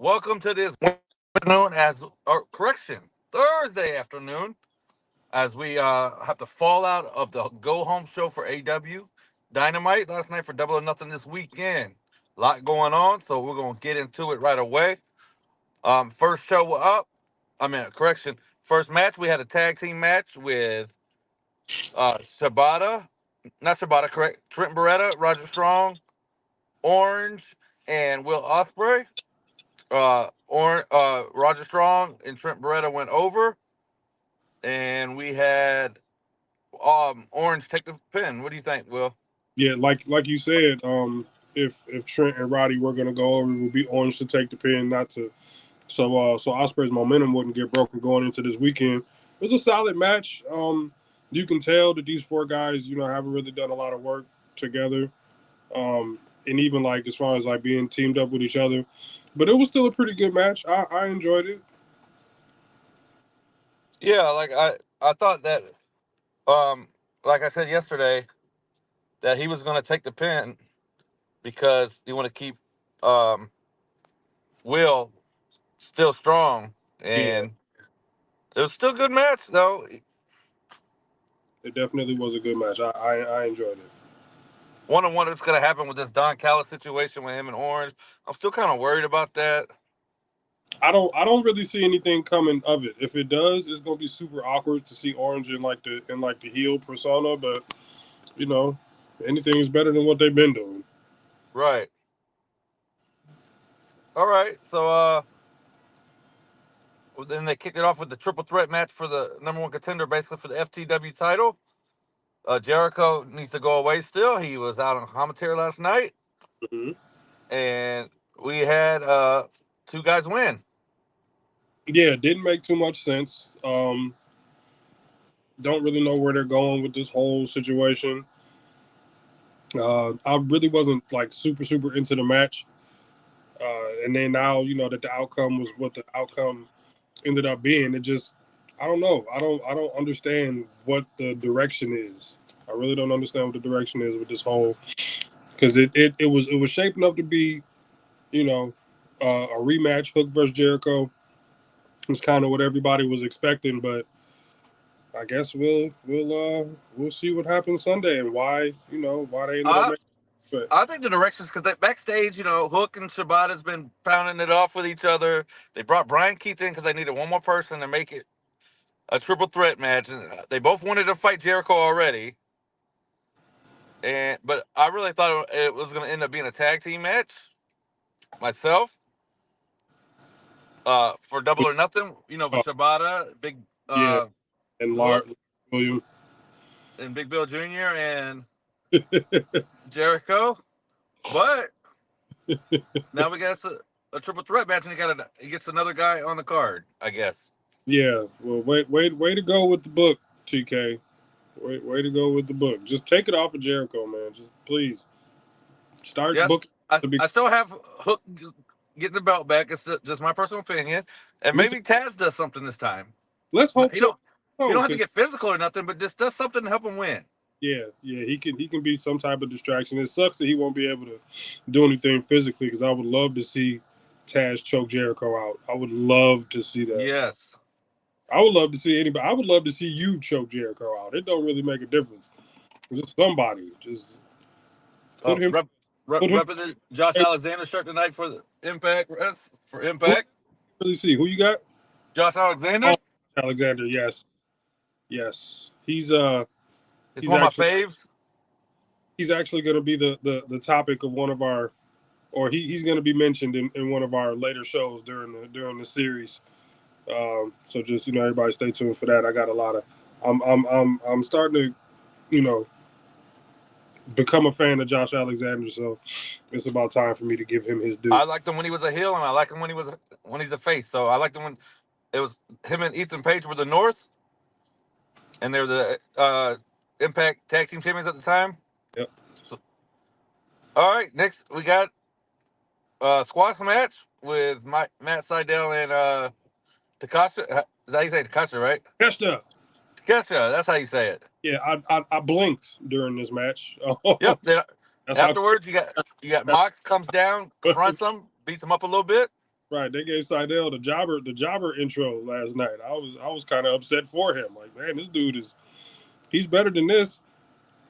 Welcome to this afternoon or correction, Thursday afternoon, as we have the fallout of the go home show for AEW Dynamite last night for Double or Nothing this weekend. A lot going on, so we're gonna get into it right away. First show up, correction. First match, we had a tag team match with Shibata, not Shibata, correct? Trent Beretta, Roger Strong, Orange, and Will Ospreay. Roger Strong and Trent Beretta went over, and we had Orange take the pin. What do you think, Will? Yeah, like you said, if Trent and Roddy were gonna go over, it would be Orange to take the pin, not to so Ospreay's momentum wouldn't get broken going into this weekend. It was a solid match. You can tell that these four guys, haven't really done a lot of work together. And even like as far as like being teamed up with each other. But it was still a pretty good match. I enjoyed it. Yeah, I thought that um like I said yesterday that he was going to take the pin because you want to keep um Will still strong, Yeah, and it was still a good match though. it definitely was a good match. I enjoyed it. Wonder what's going to happen with this Don Callis situation with him and Orange. I'm still kind of worried about that. I don't really see anything coming of it. If it does, it's gonna be super awkward to see Orange in like the heel persona, but you know, anything is better than what they've been doing. Right. All right. So well, then they kicked it off with the triple threat match for the number one contender, basically for the FTW title. Jericho needs to go away still. He was out on commentary last night, Hmm. and we had two guys win. Yeah, it didn't make too much sense. Don't really know where they're going with this whole situation. I really wasn't like super into the match, and then now that the outcome was what the outcome ended up being. It just I don't know. I don't understand what the direction is. I really don't understand what the direction is with this whole because it was shaping up to be you know a rematch, Hook versus Jericho. It's kind of what everybody was expecting, but I guess we'll see what happens Sunday and why they ended up I making. But I think the directions because backstage, Hook and Shibata's been pounding it off with each other. They brought Brian Keith in because they needed one more person to make it a triple threat match, and they both wanted to fight Jericho already. But I really thought it was going to end up being a tag team match myself. For Double or Nothing, with uh, Shibata, Big yeah, and Hook, William. and Big Bill Jr. and Jericho. But now we got a triple threat match, and he gets another guy on the card, I guess. Yeah, well, way to go with the book, TK. Way to go with the book. Just take it off of Jericho, man. Just please start Yes, booking I, to be. I still have Hook getting the belt back. It's just my personal opinion, and Me too. maybe Taz does something this time. Let's Not, hope so. he No, don't have to because get physical or nothing, but just does something to help him win. yeah, he can be some type of distraction. It sucks that he won't be able to do anything physically because I would love to see Taz choke Jericho out. I would love to see that. Yes. I would love to see anybody. I would love to see you choke Jericho out. It don't really make a difference. Just somebody, just put Uh, him, rep, put him. Repping the Josh Alexander shirt tonight for the Impact. For Who Impact. really see who you got? Josh Alexander. Oh, Alexander. Yes, yes. It's He's one of my actually faves. going to be the topic of one of our, or he's going to be mentioned in one of our later shows during the series. So just everybody stay tuned for that. I got a lot of. I'm starting to you know become a fan of Josh Alexander. So it's about time for me to give him his due. I liked him when he was a heel, and I like him when he's a face. So I liked him when it was him and Ethan Page were the North, and they were the Impact Tag Team Champions at the time. Yep. So, all right, next we got squash match with Matt Seidel and Takasha. Is that how you say it? Takasha, right? Kesta. Takasha, that's how you say it. Yeah, I blinked during this match. Yep. Then That's how. afterwards, you got Mox comes down, confronts him, beats him up a little bit. Right, they gave Seidel the jobber intro last night. I was kind of upset for him. Like, man, this dude he's better than this.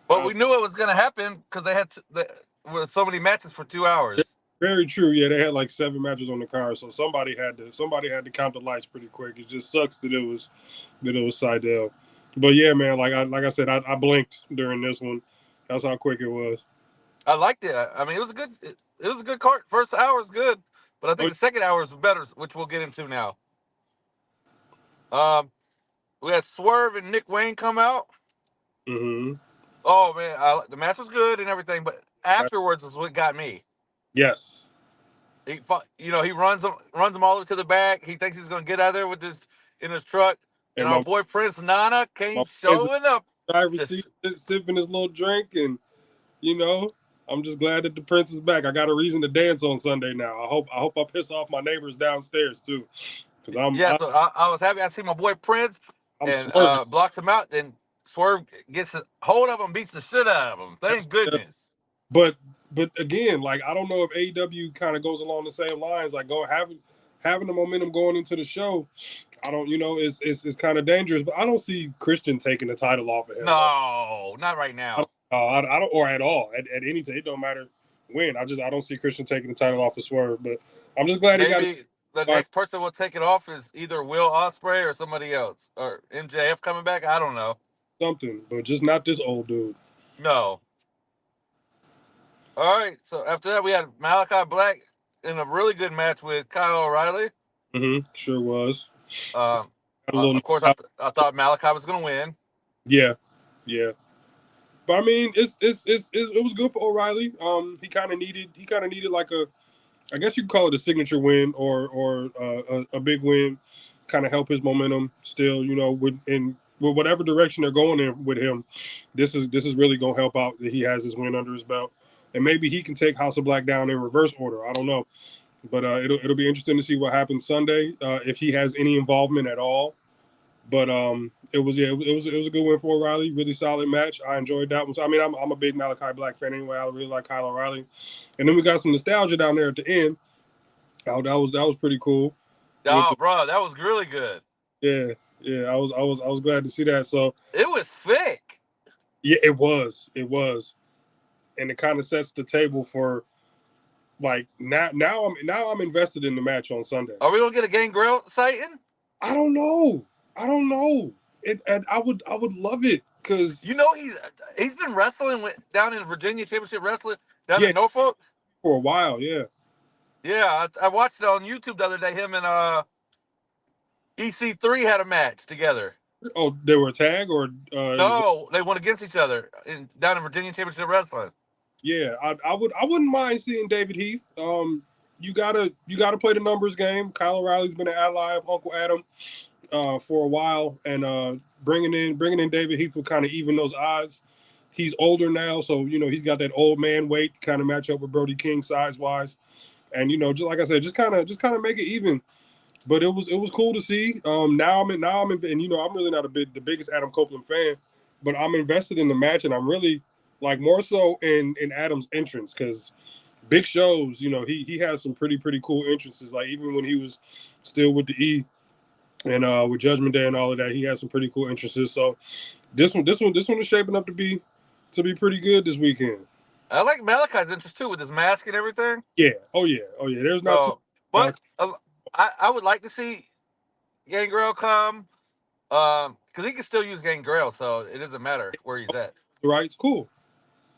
But Uh, we knew it was going to happen because they had with so many matches for 2 hours. Very true. Yeah, they had like 7 matches on the card, so somebody had to count the lights pretty quick. It just sucks that it was Seidel. But yeah, man, like I said, I blinked during this one. That's how quick it was. I liked it. I mean, it was a good. It was a good card. First hour was good, but I think Oh, the second hour was better, which we'll get into now. Um, we had Swerve and Nick Wayne come out. mm-hmm. Oh man, the match was good and everything, but afterwards is what got me. Yes. He runs him all the way to the back. He thinks he's gonna get out of there with this in his truck, and And our my boy Prince Nana my came man's in showing up. the driver's seat, Just sipping his little drink, and you know, I'm just glad that the prince is back. I got a reason to dance on Sunday now. I hope I piss off my neighbors downstairs too, because yeah, so I was happy. I see my boy Prince I'm and swerving. blocks him out. Then Swerve gets a hold of him, beats the shit out of him. Thank goodness. But again, like I don't know if AEW kind of goes along the same lines, like go having the momentum going into the show. I don't, it's kind of dangerous, but I don't see Christian taking the title off of him. Like No, not right now. I don't, or at all, at any time. It don't matter when. I don't see Christian taking the title off of Swerve, but I'm just glad he got it. Maybe the next person will take it off is either Will Ospreay or somebody else, or MJF coming back. I don't know. Something, but just not this old dude. No. All right. So after that, we had Malachi Black in a really good match with Kyle O'Reilly. Mm-hmm. Sure was. Got a little, Of course, I thought Malachi was going to win. yeah, yeah. But I mean, it was good for O'Reilly. He kind of needed like I guess you could call it a signature win or a big win, kind of help his momentum still. With whatever direction they're going in with him, this is really gonna help out that he has his win under his belt, and maybe he can take House of Black down in reverse order. I don't know, but it'll be interesting to see what happens Sunday if he has any involvement at all. But it was a good win for O'Reilly. Really solid match. I enjoyed that one. So I mean, I'm a big Malachi Black fan anyway. I really like Kyle O'Reilly, and then we got some nostalgia down there at the end. Oh, that was pretty cool. Oh, bro, that was really good. Yeah, yeah. I was glad to see that. So It was thick. yeah, it was, and it kind of sets the table for like now I'm invested in the match on Sunday. Are we going to get a Gangrel sighting? I don't know. I don't know. And I would love it because You know he's been wrestling down in Virginia Championship Wrestling down yeah, in Norfolk. for a while, yeah. Yeah, I watched it on YouTube the other day. Him and EC3 had a match together. Oh, they were a tag or No, they went against each other down in Virginia Championship Wrestling. yeah, I wouldn't mind seeing David Heath. You gotta play the numbers game. Kyle O'Reilly's been an ally of Uncle Adam for a while, and bringing in David Heath will kind of even those odds. He's older now, so he's got that old man weight kind of match up with Brody King size wise, and just like I said, just kind of make it even. But it was cool to see. Now I'm in, and I'm really not the biggest Adam Copeland fan, but I'm invested in the match, and I'm really like more so in Adam's entrance because big shows, he has some pretty cool entrances. Like even when he was still with the E and with Judgment Day and all of that, he had some pretty cool entrances. So this one is shaping up to be pretty good this weekend. I like Malachi's interest too with his mask and everything. Yeah. Oh yeah. There's not too So, but I would like to see Gangrel come because he can still use Gangrel, so it doesn't matter where he's at. right. It's cool.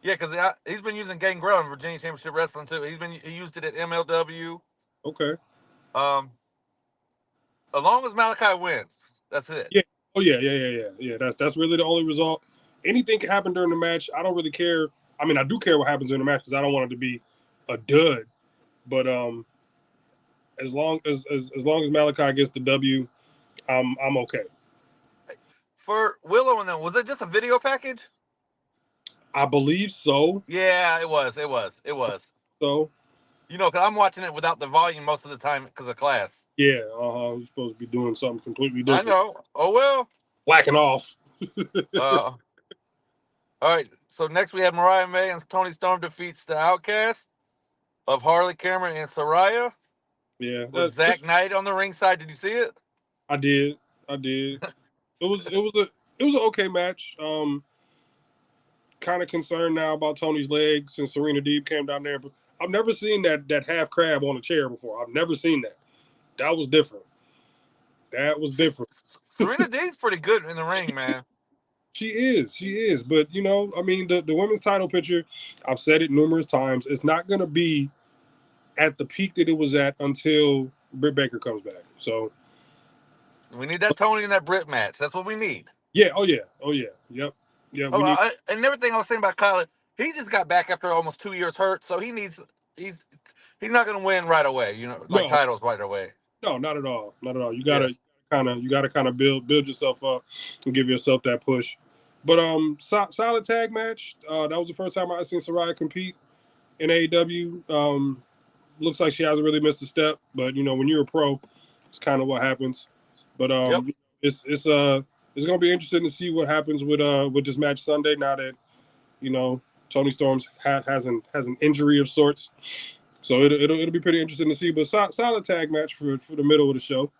Yeah, because he's been using Gangrel in Virginia Championship Wrestling too. He used it at MLW. Okay. Um, as long as Malachi wins, that's it. Yeah. Oh yeah. That's really the only result. Anything can happen during the match. I don't really care. I mean, I do care what happens in the match because I don't want it to be a dud. But as long as Malachi gets the W, I'm okay. For Willow and them, was it just a video package? I believe so. Yeah, it was. It was. It was. So Because I'm watching it without the volume most of the time because of class. yeah, you're supposed to be doing something completely I different. know. Oh well. Whacking off. All right. So next we have Mariah May and Tony Storm defeats the Outcast of Harley Cameron and Soraya. Yeah, with Zach Knight on the ringside. Did you see it? I did. It was an okay match. Kind of concerned now about Tony's legs since Serena Deeb came down there. But I've never seen that half crab on a chair before. I've never seen that. That was different. That was different. Serena Deeb's pretty good in the ring, man. She is. She is. But I mean, the women's title picture, I've said it numerous times. It's not going to be at the peak that it was at until Britt Baker comes back. So We need that Tony and that Britt match. That's what we need. yeah. Oh yeah. Oh yeah. Yep. Yeah. We need. And everything I was saying about Kyle, he just got back after almost 2 years hurt, so he's not going to win right away. Like No. titles right away. No. Not at all. Not at all. You Yeah. gotta kind of build yourself up and give yourself that push. But solid tag match. That was the first time I seen Saraya compete in AEW. Looks like she hasn't really missed a step, but when you're a pro, it's kind of what happens. But Yep. it's gonna be interesting to see what happens with this match Sunday. Now that Tony Storm's has an injury of sorts, so it'll be pretty interesting to see. But solid tag match for the middle of the show.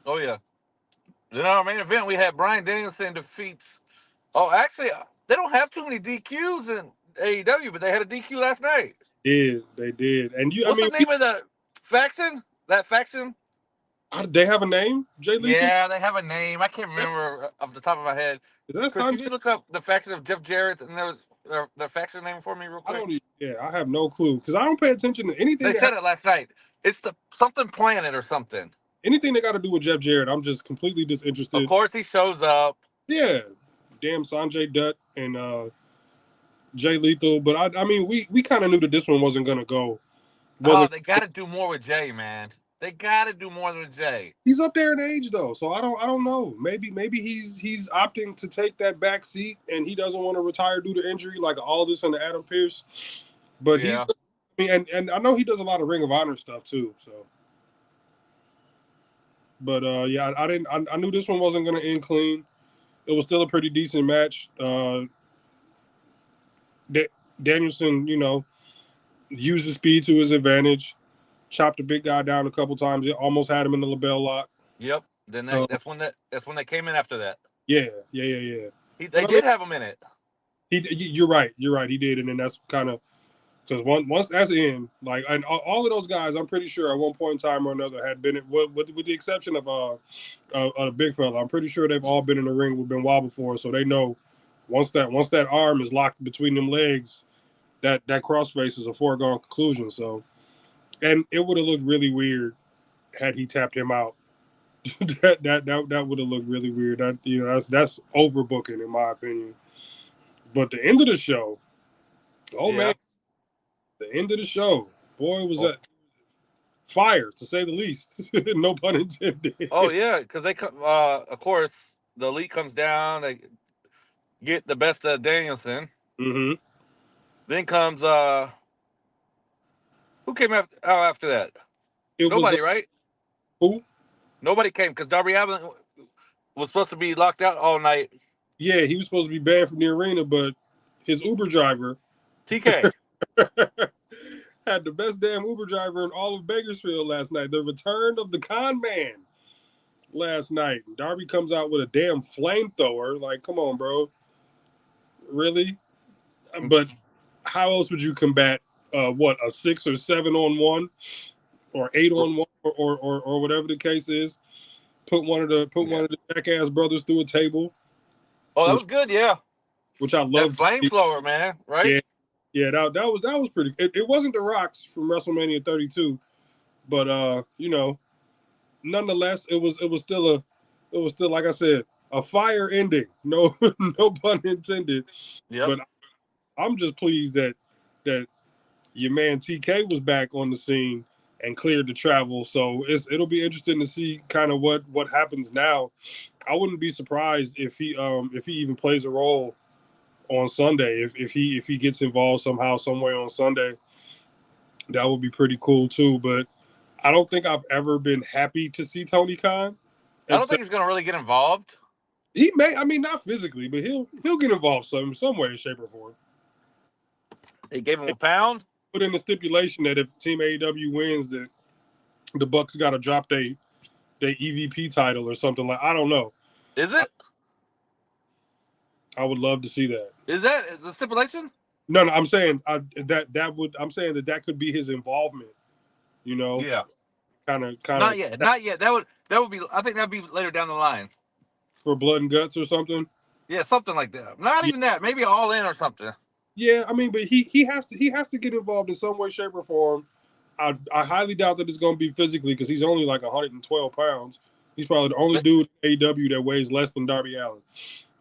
Oh yeah. In our main event, we had Bryan Danielson defeats. Oh, actually, they don't have too many DQs in AEW, but they had a DQ last night. They did, and What's the name of the faction? That faction? They have a name, Jay Lethal. Yeah, they have a name. I can't remember off the top of my head. Is that Chris, can Sanjay? you look up the faction of Jeff Jarrett and their faction name for me real quick? I have no clue because I don't pay attention to anything. They said it last night. It's the something planet or something. Anything that got to do with Jeff Jarrett, I'm just completely disinterested. Of course, he shows up. Yeah, damn Sanjay Dutt and Jay Lethal. But I mean, we kind of knew that this one wasn't gonna go. They got to do more with Jay, man. They got to do more with Jay. He's up there in age though, so I don't know. Maybe he's opting to take that back seat, and he doesn't want to retire due to injury like Aldis and Adam Pearce. But yeah. And I know he does a lot of Ring of Honor stuff too. So, but yeah, I knew this one wasn't gonna end clean. It was still a pretty decent match. Danielson, used the speed to his advantage, chopped the big guy down a couple times. It almost had him in the label lock. Yep. Then that's when they came in after that. Yeah. They did have him in it. You're right. He did, and then that's kind of because once that's in, like, and all of those guys, I'm pretty sure at one point in time or another had been with the exception of a big fella. I'm pretty sure they've all been in the ring with Benoit before, so they know once that arm is locked between them legs, that crossface is a foregone conclusion. So, and it would have looked really weird had he tapped him out. that would have looked really weird. That's overbooking in my opinion. But the end of the show, man, the end of the show, boy, was that fire to say the least. No pun intended. Oh yeah, because they come. Of course, the Elite comes down. They get the best of Danielson. Mm-hmm. Then comes who came after that? Nobody, right? Who? Nobody came because Darby Allin was supposed to be locked out all night. Yeah, he was supposed to be banned from the arena, but his Uber driver, TK, had the best damn Uber driver in all of Bakersfield last night. The return of the con man last night. Darby comes out with a damn flamethrower. Like, come on, bro. Really? But how else would you combat a 6 or 7 on 1 or 8 on 1 or whatever the case is? Put one of the jackass brothers through a table. Oh, that was good, yeah. Which I love. Flamethrower, man, right? Yeah, that was pretty. It wasn't the Rocks from WrestleMania 32, but nonetheless, it was still like I said, a fire ending. No no pun intended. Yep. But I'm just pleased that your man TK was back on the scene and cleared to travel. So it'll be interesting to see kind of what happens now. I wouldn't be surprised if he even plays a role on Sunday. If he gets involved somehow, some way on Sunday, that would be pretty cool too. But I don't think I've ever been happy to see Tony Khan. I don't think he's gonna really get involved. He may, I mean, not physically, but he'll get involved some way, shape, or form. They gave him a pound. Put in the stipulation that if Team AEW wins, that the Bucks got to drop their EVP title or something like. I don't know. Is it? I would love to see that. Is that the stipulation? No, I'm saying that would. I'm saying that could be his involvement. You know, Yeah. kind of Not yet. Not yet. That would be. I think that'd be later down the line. for blood and guts or something. Yeah, something like that. Not Yeah, even that. Maybe all in or something. yeah. I mean, but he has to get involved in some way, shape, or form. I highly doubt that it's going to be physically because he's only like 112 pounds. He's probably the only But, dude in AEW that weighs less than Darby Allin.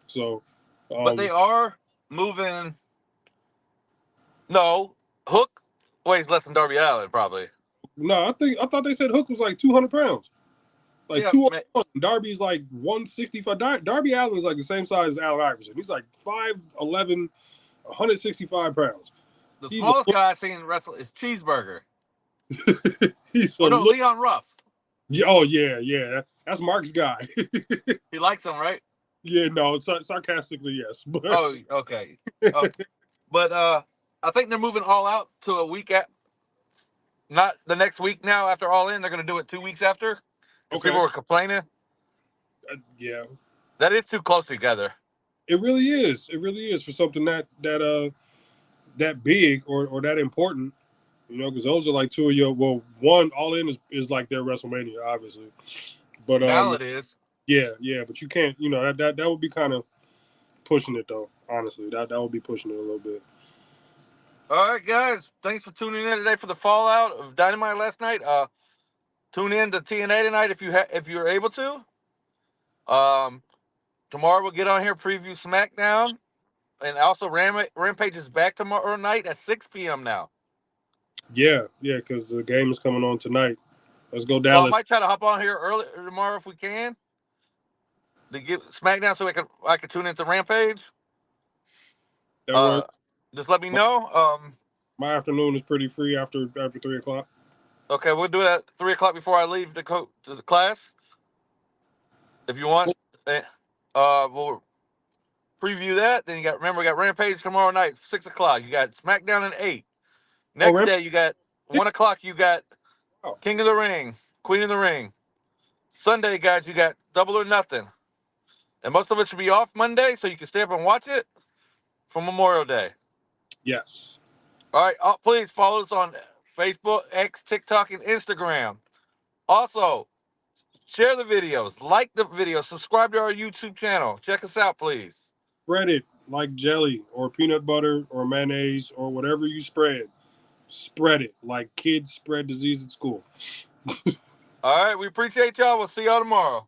So, but they are moving. No, Hook weighs less than Darby Allin probably. no, I thought they said Hook was like 200 pounds, like Yeah, 201. Darby's like 165. Darby Allin's like the same size as Allen Iverson. He's like 5'11", 165 pounds. the He's a smallest guy I've seen wrestle is Cheeseburger. he's a Oh no, look. Leon Ruff. Oh yeah. That's Mark's guy. He likes him, right? Yeah, no, sarcastically, yes. But Oh, okay. But I think they're moving All Out to a week at not the next week now after All In. They're going to do it 2 weeks after. Because okay, people were complaining. yeah, That is too close together. it really is. It really is for something that big or that important. You know, because those are like two of your. Well, one All In is like their WrestleMania, obviously. But Now it is. yeah. But you can't. You know that would be kind of pushing it though. Honestly, that would be pushing it a little bit. All right, guys. Thanks for tuning in today for the fallout of Dynamite last night. Tune in to TNA tonight if you're able to. Tomorrow we'll get on here preview SmackDown, and also Rampage is back tomorrow night at 6 p.m. now. Yeah, because the game is coming on tonight. Let's go So I Dallas. might try to hop on here early tomorrow if we can to get SmackDown so I can tune into Rampage. That works. Just let me know. My afternoon is pretty free after 3 o'clock. Okay, we'll do it at 3 o'clock before I leave to the class. If you want, we'll preview that. Then remember we got Rampage tomorrow night, 6 o'clock. You got SmackDown at 8. Oh, Next day you got 1 o'clock. You got wow. King of the Ring, Queen of the Ring. Sunday, guys, you got Double or Nothing, and most of it should be off Monday, so you can stay up and watch it for Memorial Day. Yes. All right, please follow us on Facebook, X, TikTok, and Instagram. Also, share the videos, like the videos, subscribe to our YouTube channel. Check us out, please. Spread it like jelly or peanut butter or mayonnaise or whatever you spread. Spread it like kids spread disease at school. All right, we appreciate y'all. We'll see y'all tomorrow.